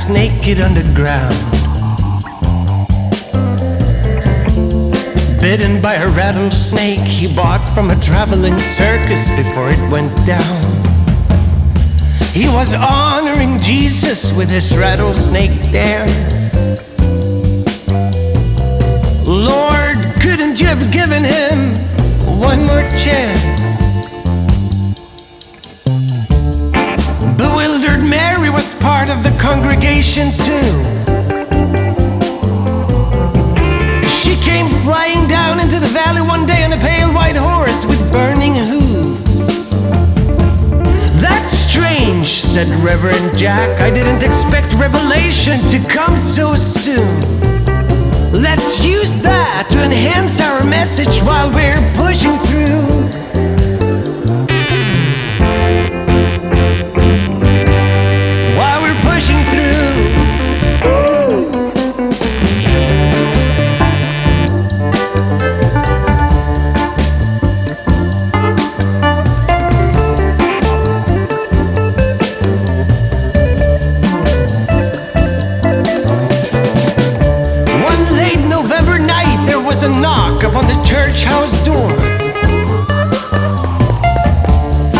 half naked on the ground, bitten by a rattlesnake he bought from a traveling circus before it went down. He was honoring Jesus with his rattlesnake dance. Lord, couldn't you have given him one more chance? Bewildered Mary was part of the congregation too. She came flying down into the valley one day on a pale white horse with burning hooves. "That's strange," said Reverend Jack. "I didn't expect revelation to come so soon. Let's use that to enhance our message while we're pushing through." While we're pushing through. A knock upon the church house door.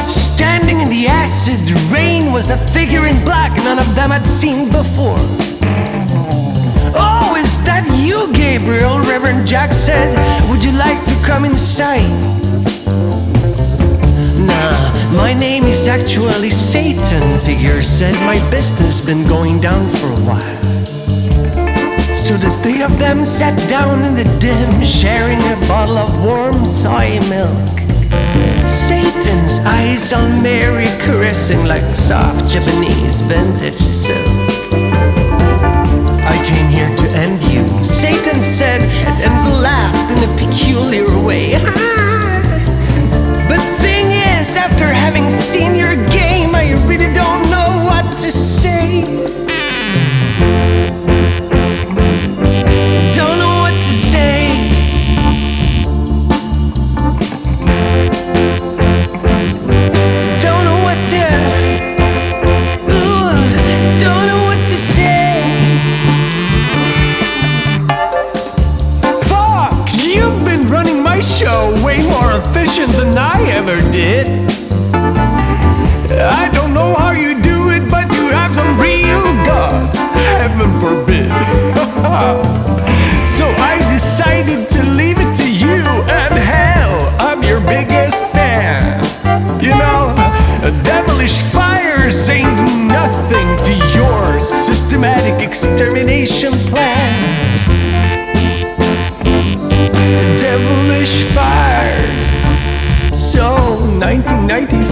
Standing in the acid rain was a figure in black none of them had seen before. "Oh, is that you, Gabriel?" Reverend Jack said. "Would you like to come inside?" "Nah, my name is actually Satan," figure said. "My business been going down for a while." So the three of them sat down in the dim, sharing a bottle of warm soy milk. Satan's eyes on Mary, caressing like soft Japanese vintage silk. "I came here to end you," Satan said, and laughed in a peculiar way. "But thing is, after having seen your game, I really don't know what to say. Way more efficient than I ever did. I don't know how you do it, but you have some real guts. Heaven forbid. So I decided to leave it to you, and hell, I'm your biggest fan. You know, devilish fires ain't nothing to your systematic extermination plan. Devilish fire. So 1993